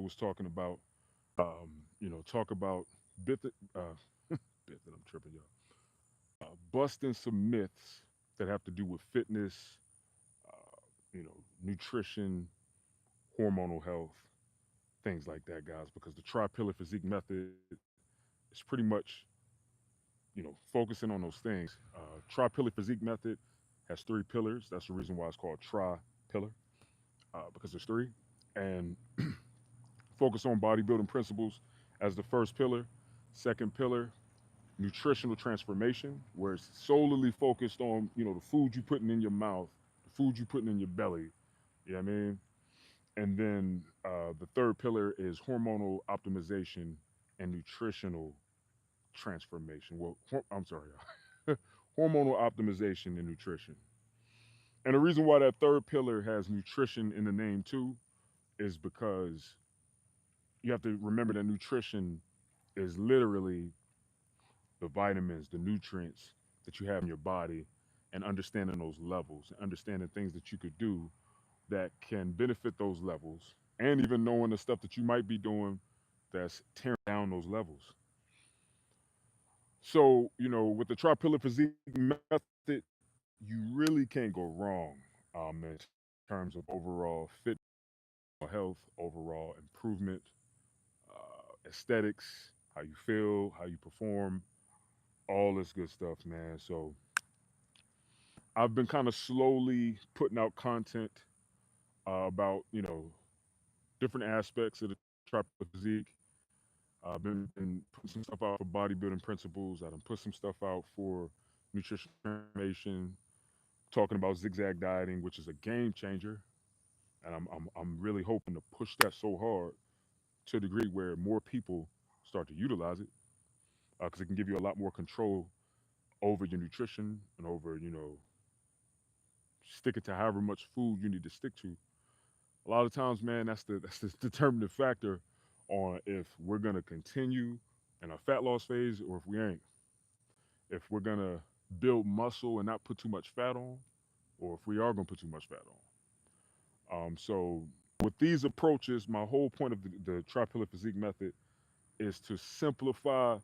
was talking about, talk about bit, bit that I'm tripping, y'all. Busting some myths that have to do with fitness, nutrition, hormonal health, things like that, guys. Because the tri-pillar physique method is pretty much, focusing on those things. Tri-pillar physique method has three pillars. That's the reason why it's called tri-pillar, because there's three. And focus on bodybuilding principles as the first pillar. Second pillar, nutritional transformation, where it's solely focused on, the food you putting in your mouth, the food you putting in your belly. You know what I mean? And then the third pillar is hormonal optimization and nutritional transformation. Well, I'm sorry, hormonal optimization and nutrition. And the reason why that third pillar has nutrition in the name too is because you have to remember that nutrition is literally the vitamins, the nutrients that you have in your body, and understanding those levels, and understanding things that you could do that can benefit those levels, and even knowing the stuff that you might be doing that's tearing down those levels. So, with the tri-pillar physique method, you really can't go wrong in terms of overall fitness, health, overall improvement, aesthetics, how you feel, how you perform, all this good stuff, man. So I've been kind of slowly putting out content about different aspects of the tripod physique. I've been putting some stuff out for bodybuilding principles. I done put some stuff out for nutrition transformation, talking about zigzag dieting, which is a game changer, and I'm really hoping to push that so hard to a degree where more people start to utilize it, because it can give you a lot more control over your nutrition and over sticking to however much food you need to stick to. A lot of times, man, that's the determining factor on if we're gonna continue in a fat loss phase or if we ain't. If we're gonna build muscle and not put too much fat on, or if we are gonna put too much fat on. So with these approaches, my whole point of the tri-pillar physique method is to simplify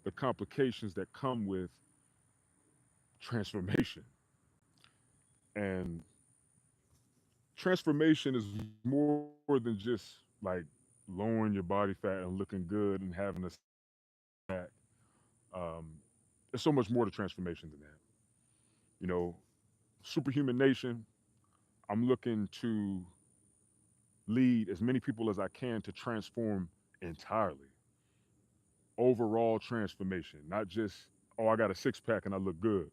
the complications that come with transformation. And transformation is more than just like lowering your body fat and looking good and having a back. Um, there's so much more to transformation than that. You know, Superhuman Nation, I'm looking to lead as many people as I can to transform entirely. Overall transformation, not just, oh, I got a six pack and I look good,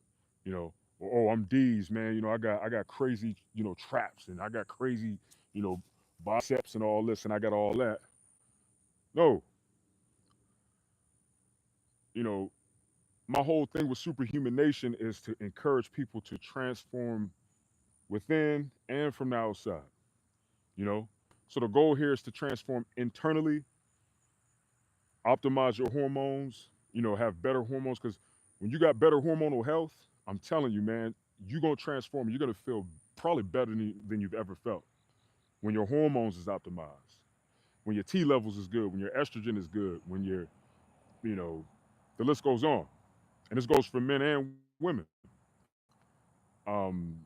or oh, I'm D's, man, I got crazy, traps and I got crazy, you know, biceps and all this and I got all that. No, you know, my whole thing with Superhuman Nation is to encourage people to transform within and from the outside, you know? So the goal here is to transform internally, optimize your hormones, have better hormones. Because when you got better hormonal health, I'm telling you, man, you're going to transform. You're going to feel probably better than you've ever felt when your hormones is optimized, when your T levels is good, when your estrogen is good, when you know, the list goes on. And this goes for men and women. Um,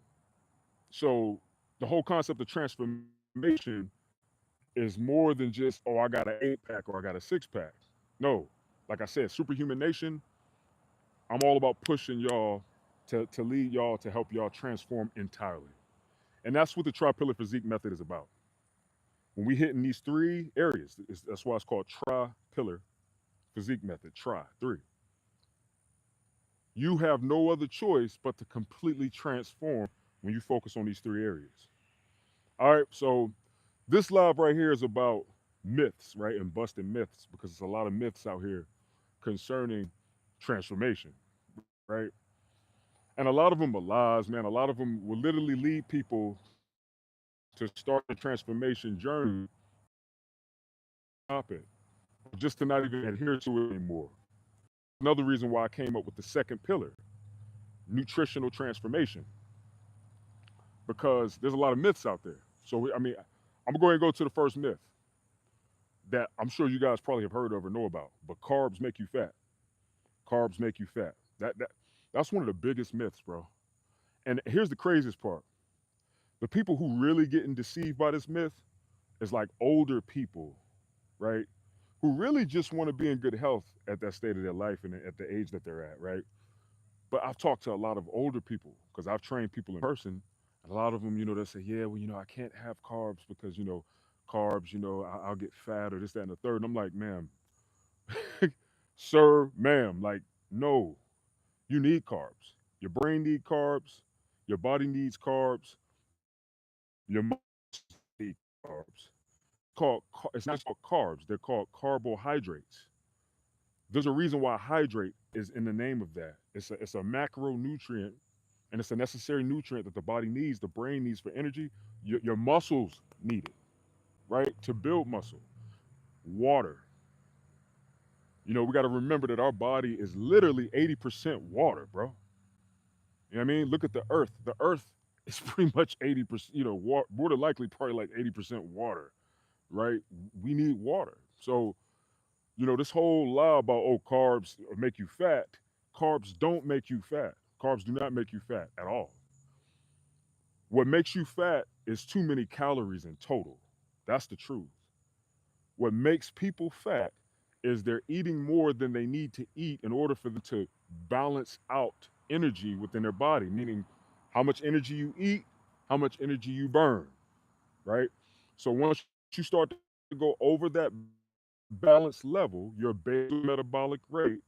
so the whole concept of transformation is more than just, oh, I got an eight pack or I got a six pack. No, like I said, Superhuman Nation, I'm all about pushing y'all to lead y'all to help y'all transform entirely. And that's what the tri-pillar physique method is about. When we hit in these three areas, that's why it's called tri-pillar physique method, three. You have no other choice but to completely transform when you focus on these three areas. All right, so this live right here is about myths, right? And busting myths because there's a lot of myths out here concerning transformation, right? And a lot of them are lies, man. A lot of them will literally lead people to start a transformation journey and stop it, or just to not even adhere to it anymore. Another reason why I came up with the second pillar, nutritional transformation, because there's a lot of myths out there. So, I'm going to go ahead and go to the first myth. that I'm sure you guys probably have heard of or know about. But carbs make you fat. Carbs make you fat. That's one of the biggest myths, bro. And here's the craziest part: the people who really getting deceived by this myth is like older people, right? Who really just want to be in good health at that state of their life and at the age that they're at, right? But I've talked to a lot of older people because I've trained people in person. And a lot of them, they say, yeah, well, I can't have carbs because, carbs, I'll get fat or this, that, and the third. And I'm like, ma'am, sir, ma'am, like, no, you need carbs. Your brain need carbs. Your body needs carbs. Your muscles need carbs. It's not called carbs. They're called carbohydrates. There's a reason why hydrate is in the name of that. It's a macronutrient, and it's a necessary nutrient that the body needs, the brain needs for energy. Your muscles need it, right? To build muscle. Water. We got to remember that our body is literally 80% water, bro. You know what I mean? Look at the earth. The earth is pretty much 80%, more than likely probably like 80% water, right? We need water. So, this whole lie about, oh, carbs make you fat, carbs don't make you fat. Carbs do not make you fat at all. What makes you fat is too many calories in total. That's the truth. What makes people fat is they're eating more than they need to eat in order for them to balance out energy within their body, meaning how much energy you eat, how much energy you burn, right? So once you start to go over that balance level, your basal metabolic rate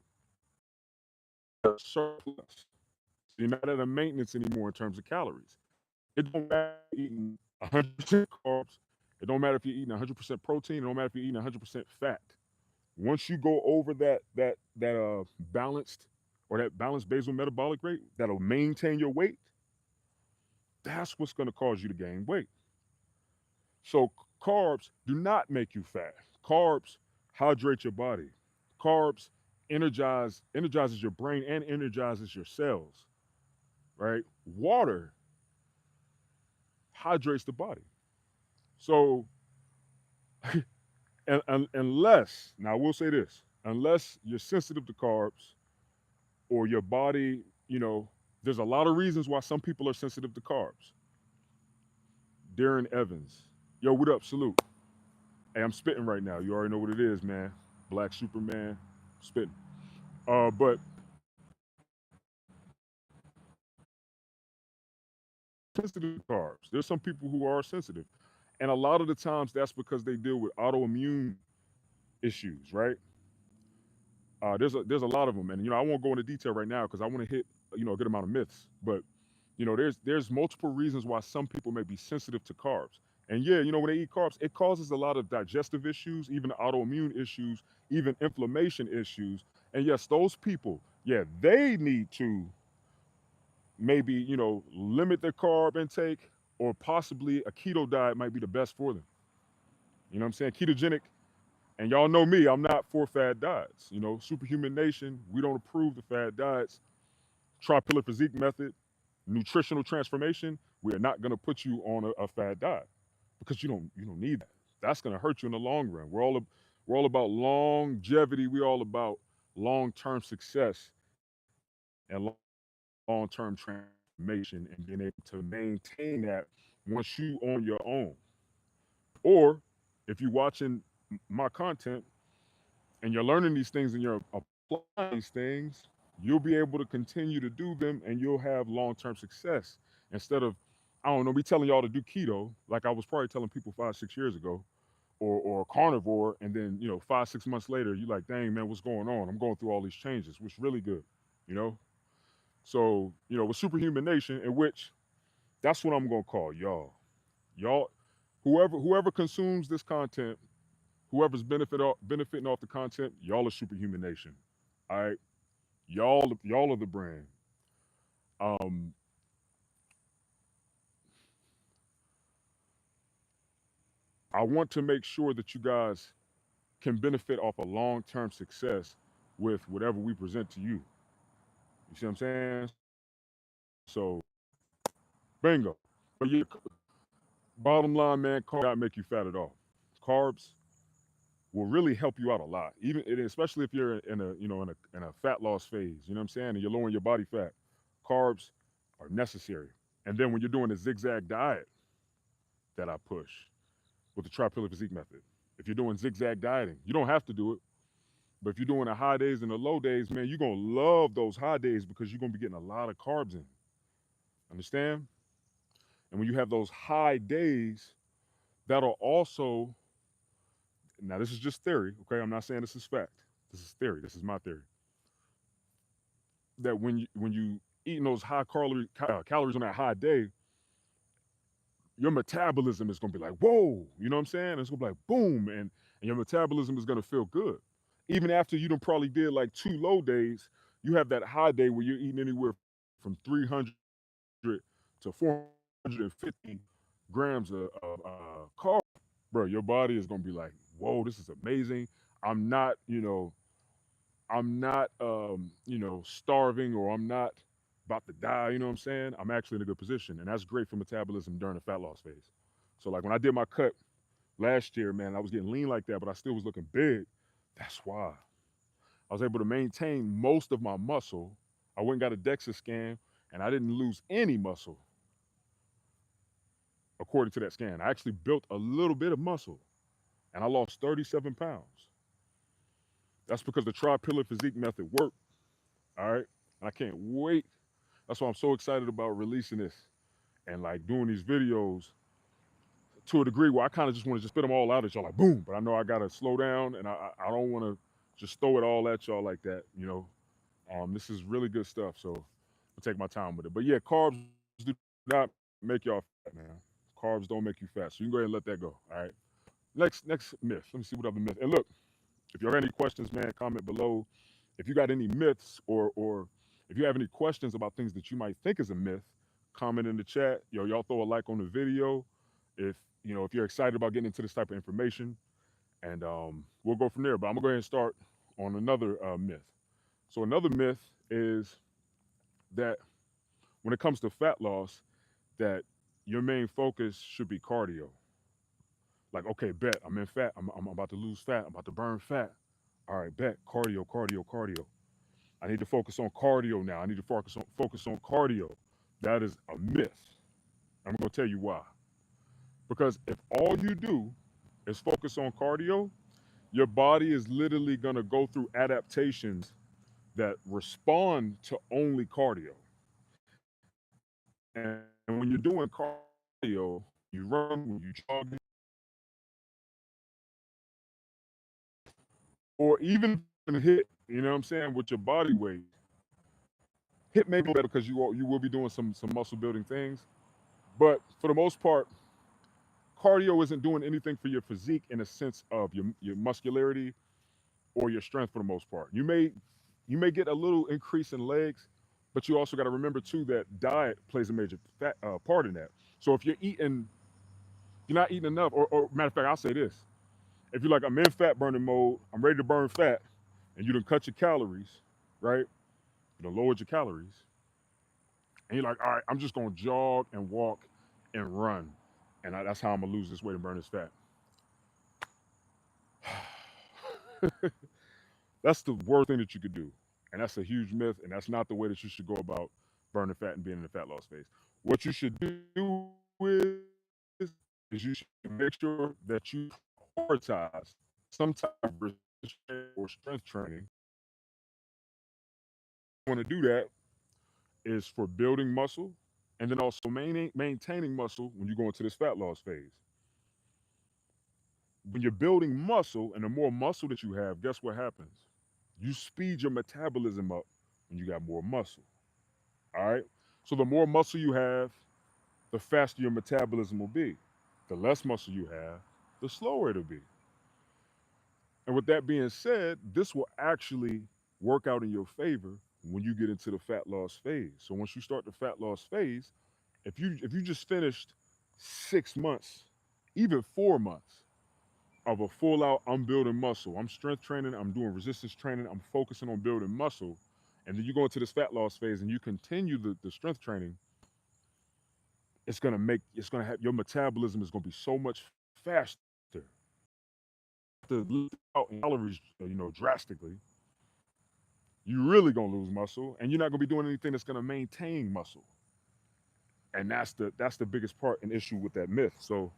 surplus. So you're not at a maintenance anymore in terms of calories. It don't matter if you're eating 100% carbs. It don't matter if you're eating 100% protein. It don't matter if you're eating 100% fat. Once you go over that balanced or that balanced basal metabolic rate that'll maintain your weight, that's what's going to cause you to gain weight. So carbs do not make you fat. Carbs hydrate your body. Carbs energizes your brain and energizes your cells, right? Water hydrates the body. So unless, now I will say this, unless you're sensitive to carbs or your body, there's a lot of reasons why some people are sensitive to carbs. Darren Evans. Yo, what up? Salute. Hey, I'm spitting right now. You already know what it is, man. Black Superman, spitting. But sensitive to carbs. There's some people who are sensitive. And a lot of the times that's because they deal with autoimmune issues, right? There's a lot of them, and I won't go into detail right now because I want to hit a good amount of myths. But there's multiple reasons why some people may be sensitive to carbs. And yeah, when they eat carbs, it causes a lot of digestive issues, even autoimmune issues, even inflammation issues. And yes, those people, yeah, they need to maybe limit their carb intake, or possibly a keto diet might be the best for them. You know what I'm saying? Ketogenic. And y'all know me, I'm not for fad diets. Superhuman Nation, we don't approve the fad diets. Tri-pillar physique method, nutritional transformation, we are not going to put you on a fad diet because you don't need that. That's going to hurt you in the long run. We're all about longevity. We're all about long-term success and long-term transformation and being able to maintain that once you on your own. Or if you're watching my content and you're learning these things and you're applying these things, you'll be able to continue to do them and you'll have long-term success instead of, I don't know, me telling y'all to do keto like I was probably telling people 5, 6 years ago, or carnivore, and then 5, 6 months later you're like, dang man, what's going on? I'm going through all these changes, which really good, you know. So with Superhuman Nation, in which that's what I'm gonna call y'all, whoever consumes this content, whoever's benefiting off the content, y'all are Superhuman Nation. All right, y'all are the brand. Um, I want to make sure that you guys can benefit off a long-term success with whatever we present to you. You see what I'm saying? So, bingo. But yeah, bottom line, man, carbs not make you fat at all. Carbs will really help you out a lot. Even especially if you're in a in a fat loss phase. You know what I'm saying? And you're lowering your body fat. Carbs are necessary. And then when you're doing a zigzag diet that I push with the Tri-Pillar Physique method, if you're doing zigzag dieting, you don't have to do it. But if you're doing the high days and the low days, man, you're gonna love those high days because you're gonna be getting a lot of carbs in. Understand? And when you have those high days, that'll also, now this is just theory, okay? I'm not saying this is fact. This is theory. This is my theory. That when you eating those high calories on that high day, your metabolism is gonna be like, whoa, you know what I'm saying? It's gonna be like boom, and your metabolism is gonna feel good. Even after you done probably did like 2 low days, you have that high day where you're eating anywhere from 300 to 450 grams of carb, bro. Your body is gonna be like, whoa, this is amazing. I'm not, starving, or I'm not about to die, you know what I'm saying? I'm actually in a good position. And that's great for metabolism during the fat loss phase. So like when I did my cut last year, man, I was getting lean like that, but I still was looking big. That's why. I was able to maintain most of my muscle. I went and got a DEXA scan, and I didn't lose any muscle according to that scan. I actually built a little bit of muscle, and I lost 37 pounds. That's because the Tri-Pillar Physique method worked, all right? And I can't wait. That's why I'm so excited about releasing this and like doing these videos to a degree where I kind of just want to just spit them all out at y'all like boom. But I know I gotta slow down, and I don't want to just throw it all at y'all like that. This is really good stuff. So I'll take my time with it. But yeah, carbs do not make y'all fat, man. Carbs don't make you fat. So you can go ahead and let that go. All right. Next myth. Let me see what other myth. And look, if you have any questions, man, comment below. If you got any myths, or if you have any questions about things that you might think is a myth, comment in the chat. Y'all throw a like on the video if you're excited about getting into this type of information, and we'll go from there. But I'm gonna go ahead and start on another myth. So another myth is that when it comes to fat loss, that your main focus should be cardio. Like, okay, bet I'm in fat. I'm about to lose fat. I'm about to burn fat. All right, bet cardio, cardio, cardio. I need to focus on cardio now. I need to focus on cardio. That is a myth. I'm gonna tell you why. Because if all you do is focus on cardio, your body is literally gonna go through adaptations that respond to only cardio. And when you're doing cardio, you run, when you jog, or even hit, you know what I'm saying, with your body weight, hit may be better because you will be doing some muscle building things. But for the most part, cardio isn't doing anything for your physique in a sense of your muscularity or your strength for the most part. You may get a little increase in legs, but you also got to remember too that diet plays a major part in that. So if you're not eating enough, or matter of fact, I'll say this: if you're like, I'm in fat burning mode, I'm ready to burn fat, and you done cut your calories, right? You done lowered your calories, and you're like, all right, I'm just gonna jog and walk and run, and that's how I'm gonna lose this weight and burn this fat. That's the worst thing that you could do. And that's a huge myth, and that's not the way that you should go about burning fat and being in the fat loss phase. What you should do is you should make sure that you prioritize some type of resistance or strength training. You want to do that is for building muscle, and then also maintaining muscle when you go into this fat loss phase. When you're building muscle, and the more muscle that you have, guess what happens? You speed your metabolism up when you got more muscle. All right. So the more muscle you have, the faster your metabolism will be. The less muscle you have, the slower it'll be. And with that being said, this will actually work out in your favor when you get into the fat loss phase. So once you start the fat loss phase, if you just finished 6 months, even 4 months of a full out, I'm building muscle, I'm strength training, I'm doing resistance training, I'm focusing on building muscle, and then you go into this fat loss phase and you continue the strength training, it's gonna have your metabolism is gonna be so much faster. to lift out in calories, drastically, you're really gonna lose muscle, and you're not gonna be doing anything that's gonna maintain muscle. And that's the biggest part and issue with that myth. So,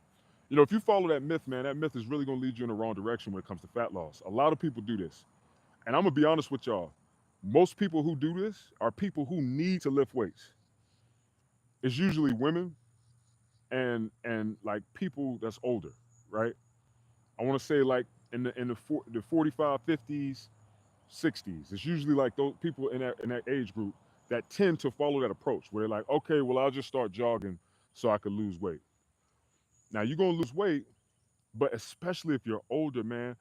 if you follow that myth, man, that myth is really gonna lead you in the wrong direction when it comes to fat loss. A lot of people do this, and I'm gonna be honest with y'all. Most people who do this are people who need to lift weights. It's usually women and like people that's older, right? I want to say like in the 45, 50s, 60s. It's usually like those people in that age group that tend to follow that approach where they're like, okay, well, I'll just start jogging so I could lose weight. Now you're gonna lose weight, but especially if you're older, man,